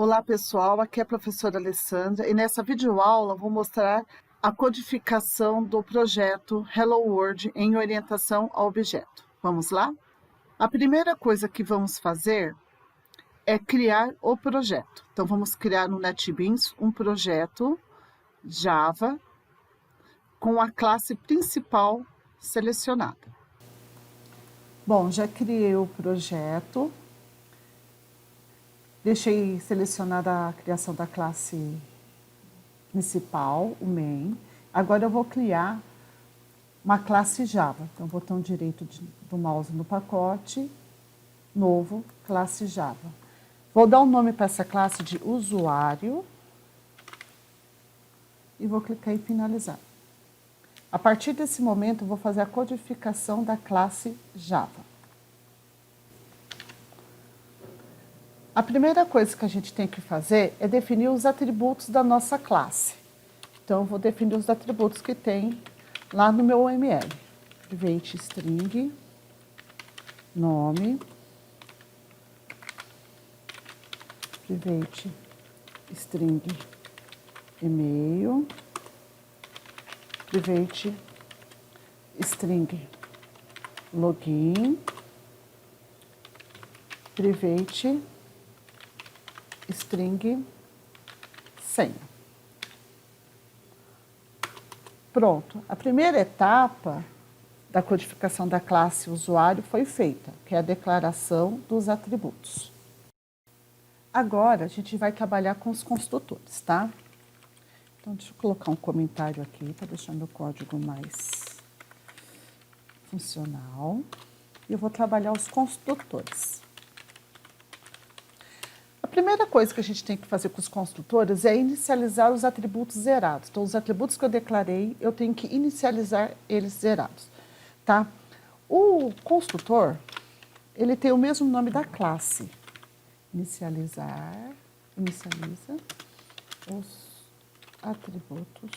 Olá pessoal, aqui é a professora Alessandra e nessa videoaula vou mostrar a codificação do projeto Hello World em orientação a objeto. Vamos lá? A primeira coisa que vamos fazer é criar o projeto. Então vamos criar no NetBeans um projeto Java com a classe principal selecionada. Bom, já criei o projeto. Deixei selecionada a criação da classe principal, o main. Agora eu vou criar uma classe Java. Então, botão direito do mouse no pacote, novo, classe Java. Vou dar um nome para essa classe de usuário e vou clicar em finalizar. A partir desse momento, eu vou fazer a codificação da classe Java. A primeira coisa que a gente tem que fazer é definir os atributos da nossa classe. Então, eu vou definir os atributos que tem lá no meu UML. Private string, nome, private string e-mail, private string login, private string senha. Pronto, a primeira etapa da codificação da classe usuário foi feita, que é a declaração dos atributos. Agora, a gente vai trabalhar com os construtores, tá? Então, deixa eu colocar um comentário aqui para deixar meu código mais funcional. E eu vou trabalhar os construtores. A primeira coisa que a gente tem que fazer com os construtores é inicializar os atributos zerados. Então, os atributos que eu declarei, eu tenho que inicializar eles zerados, tá? O construtor, ele tem o mesmo nome da classe. Inicializa os atributos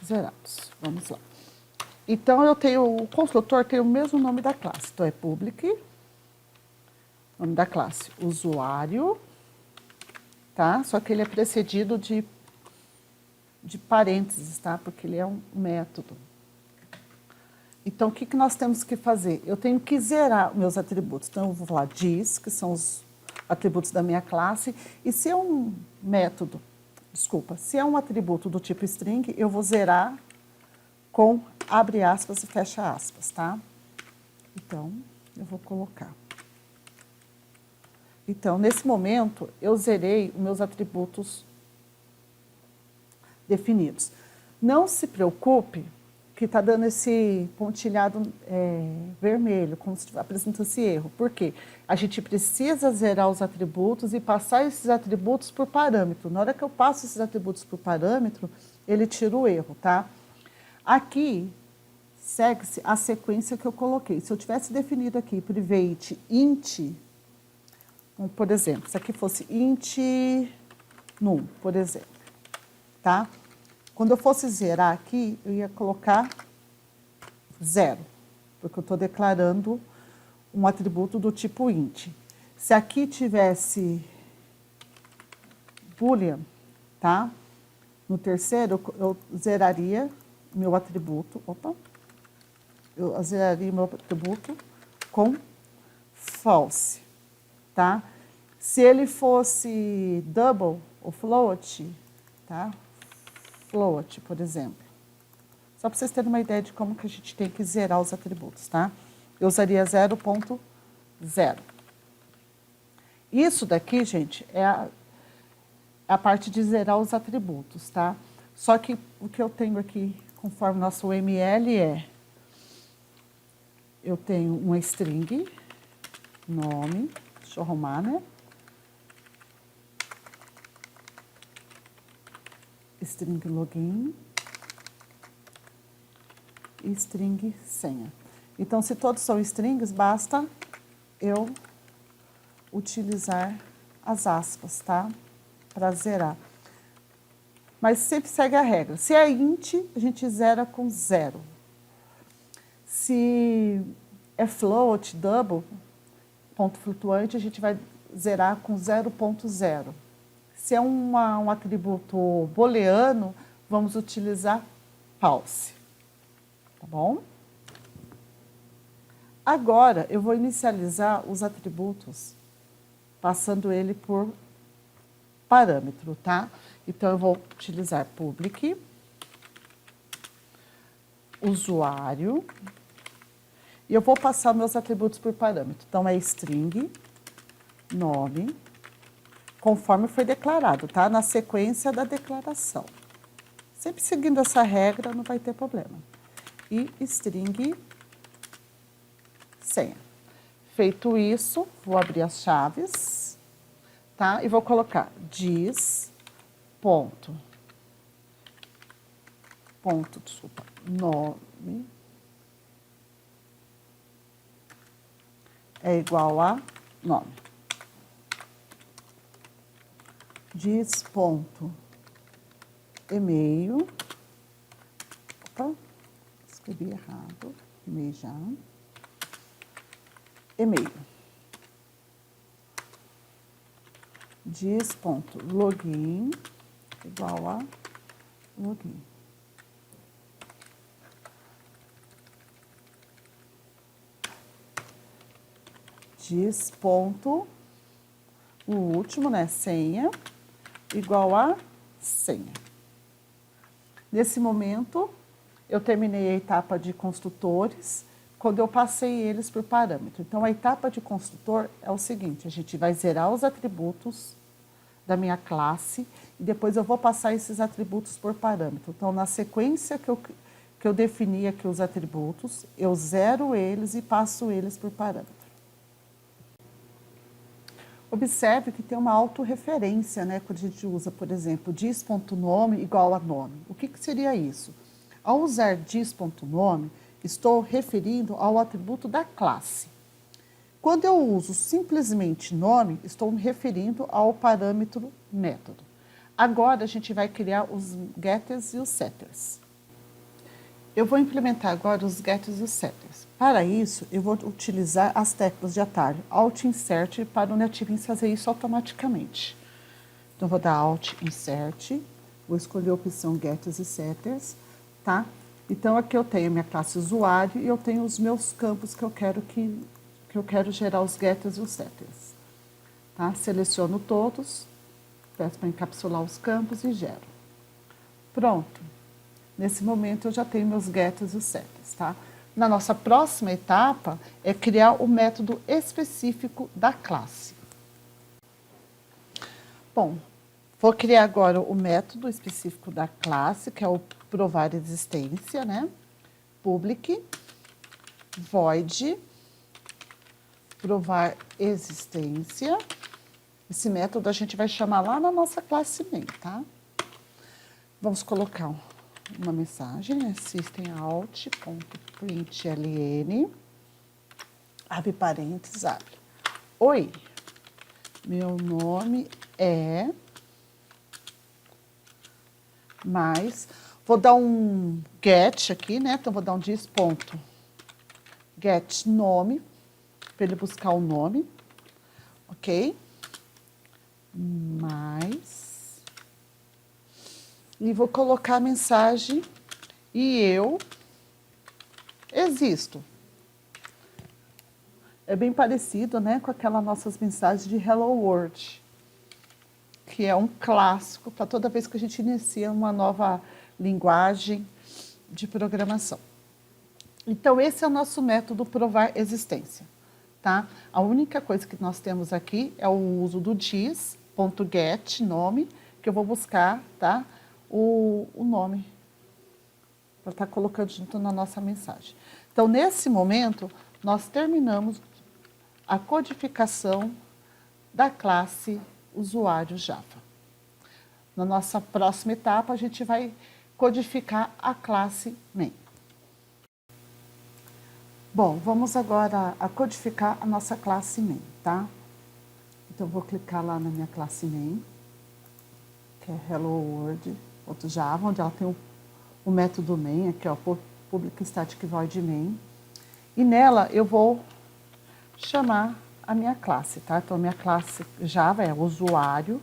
zerados. Vamos lá. Então, o construtor tem o mesmo nome da classe. Então, é public, nome da classe, usuário, tá? Só que ele é precedido de parênteses, tá? Porque ele é um método. Então, o que nós temos que fazer? Eu tenho que zerar meus atributos. Então, eu vou falar dis, que são os atributos da minha classe. E se é um método, se é um atributo do tipo string, eu vou zerar com abre aspas e fecha aspas, tá? Então, eu vou colocar. Então, nesse momento, eu zerei os meus atributos definidos. Não se preocupe que está dando esse pontilhado vermelho, como se apresentasse erro. Por quê? A gente precisa zerar os atributos e passar esses atributos por parâmetro. Na hora que eu passo esses atributos por parâmetro, ele tira o erro, tá? Aqui, segue-se a sequência que eu coloquei. Se eu tivesse definido aqui private int, por exemplo, se aqui fosse int num, por exemplo, tá? Quando eu fosse zerar aqui, eu ia colocar 0, porque eu estou declarando um atributo do tipo int. Se aqui tivesse boolean, tá? No terceiro, eu zeraria meu atributo, eu zeraria meu atributo com false, tá? Se ele fosse double ou float, tá? Float, por exemplo. Só para vocês terem uma ideia de como que a gente tem que zerar os atributos, tá? Eu usaria 0.0. Isso daqui, gente, é a parte de zerar os atributos, tá? Só que o que eu tenho aqui, conforme nosso UML, eu tenho uma string, nome, deixa eu arrumar, né? String login e string senha. Então, se todos são strings, basta eu utilizar as aspas, tá? Para zerar. Mas sempre segue a regra. Se é int, a gente zera com 0. Se é float, double, ponto flutuante, a gente vai zerar com 0.0. Se é um atributo booleano, vamos utilizar false, tá bom? Agora, eu vou inicializar os atributos, passando ele por parâmetro, tá? Então, eu vou utilizar public, usuário, e eu vou passar meus atributos por parâmetro. Então, é string, nome, conforme foi declarado, tá? Na sequência da declaração. Sempre seguindo essa regra, não vai ter problema. E string, senha. Feito isso, vou abrir as chaves, tá? E vou colocar nome é igual a nome. Diz.email, opa, escrevi errado, e-mail já, e-mail. Diz.login igual a login. Diz ponto, o último, né, senha, igual a senha. Nesse momento, eu terminei a etapa de construtores, quando eu passei eles por parâmetro. Então, a etapa de construtor é o seguinte, a gente vai zerar os atributos da minha classe e depois eu vou passar esses atributos por parâmetro. Então, na sequência que eu defini aqui os atributos, eu zero eles e passo eles por parâmetro. Observe que tem uma autorreferência, né, quando a gente usa, por exemplo, diz.nome igual a nome. O que seria isso? Ao usar diz.nome, estou referindo ao atributo da classe. Quando eu uso simplesmente nome, estou me referindo ao parâmetro método. Agora, a gente vai criar os getters e os setters. Eu vou implementar agora os getters e os setters. Para isso, eu vou utilizar as teclas de atalho Alt Insert para o NetBeans fazer isso automaticamente. Então, vou dar Alt Insert, vou escolher a opção Getters e Setters, tá? Então, aqui eu tenho a minha classe usuário e eu tenho os meus campos que eu quero gerar os getters e os setters. Tá? Seleciono todos, peço para encapsular os campos e gero. Pronto. Nesse momento, eu já tenho meus getters e os setters, tá? Na nossa próxima etapa, é criar o método específico da classe. Bom, vou criar agora o método específico da classe, que é o provar existência, né? Public, void, provar existência. Esse método a gente vai chamar lá na nossa classe main, tá? Vamos colocar uma mensagem, né? Systemout.println, abre parênteses, abre. Oi, meu nome é... Mas vou dar um get aqui, né? Então, vou dar um diz.get nome, para ele buscar o nome, ok? Mais. E vou colocar a mensagem e eu existo. É bem parecido, né, com aquelas nossas mensagens de Hello World, que é um clássico para toda vez que a gente inicia uma nova linguagem de programação. Então, esse é o nosso método provar existência, tá? A única coisa que nós temos aqui é o uso do diz.get nome, que eu vou buscar, tá? O nome, para estar colocando junto na nossa mensagem. Então, nesse momento, nós terminamos a codificação da classe usuário Java. Na nossa próxima etapa, a gente vai codificar a classe main. Bom, vamos agora a codificar a nossa classe main, tá? Então, eu vou clicar lá na minha classe main, que é Hello World.java, onde ela tem o método main, aqui ó, public static void main. E nela eu vou chamar a minha classe, tá? Então, a minha classe Java é usuário.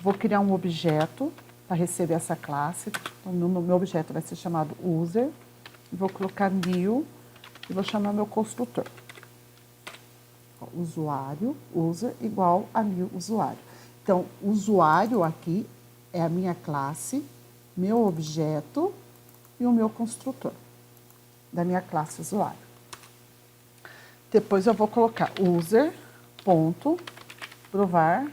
Vou criar um objeto para receber essa classe. Então, meu objeto vai ser chamado user. Vou colocar new e vou chamar meu construtor. Usuário, user, igual a new usuário. Então, usuário aqui é a minha classe, meu objeto e o meu construtor da minha classe usuário. Depois eu vou colocar user.provar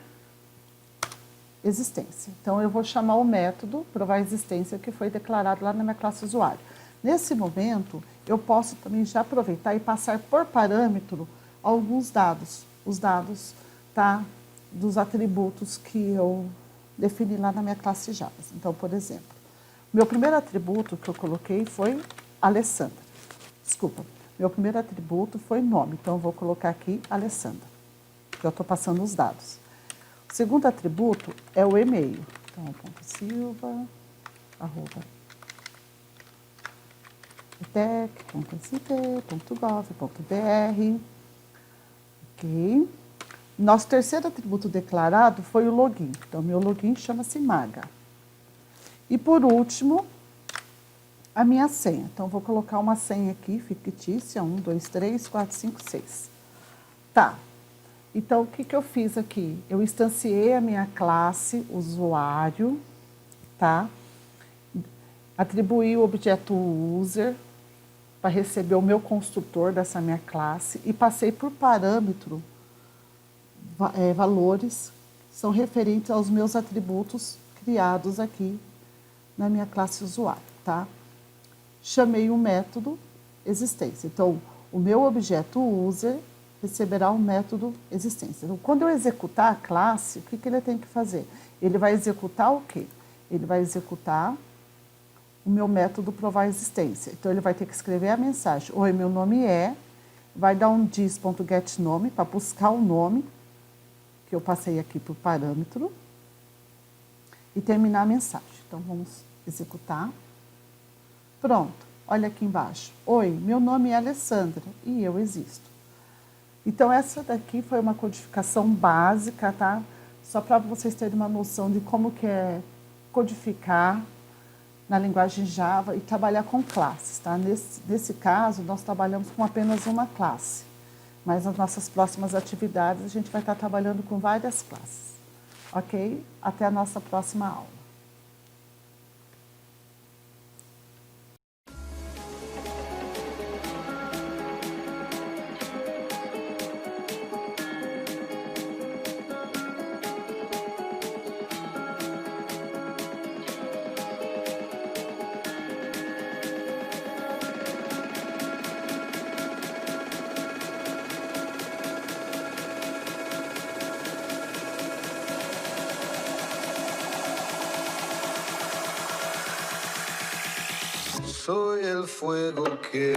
existência. Então, eu vou chamar o método provar existência que foi declarado lá na minha classe usuário. Nesse momento, eu posso também já aproveitar e passar por parâmetro alguns dados. Os dados, tá, dos atributos que eu defini lá na minha classe Java. Então, por exemplo, meu primeiro atributo que eu coloquei foi Alessandra. Desculpa, meu primeiro atributo foi nome. Então, eu vou colocar aqui Alessandra, que eu estou passando os dados. O segundo atributo é o e-mail. Então, .silva@etec.st.gov.br. Ok. Nosso terceiro atributo declarado foi o login. Então, meu login chama-se Maga. E por último, a minha senha. Então, vou colocar uma senha aqui, fictícia, 1, 2, 3, 4, 5, 6. Tá. Então, o que eu fiz aqui? Eu instanciei a minha classe usuário, tá? Atribuí o objeto user para receber o meu construtor dessa minha classe e passei por parâmetro valores que são referentes aos meus atributos criados aqui na minha classe usuário, tá? Chamei o método existência. Então, o meu objeto user receberá o método existência. Então, quando eu executar a classe, o que ele tem que fazer? Ele vai executar o quê? Ele vai executar o meu método provar existência. Então, ele vai ter que escrever a mensagem. Oi, meu nome é, vai dar um dis.getNome para buscar o nome que eu passei aqui por parâmetro e terminar a mensagem. Então, vamos executar. Pronto, olha aqui embaixo. Oi, meu nome é Alessandra e eu existo. Então, essa daqui foi uma codificação básica, tá? Só para vocês terem uma noção de como que é codificar na linguagem Java e trabalhar com classes, tá? Nesse caso, nós trabalhamos com apenas uma classe. Mas nas nossas próximas atividades, a gente vai estar trabalhando com várias classes. Ok? Até a nossa próxima aula. Soy el fuego que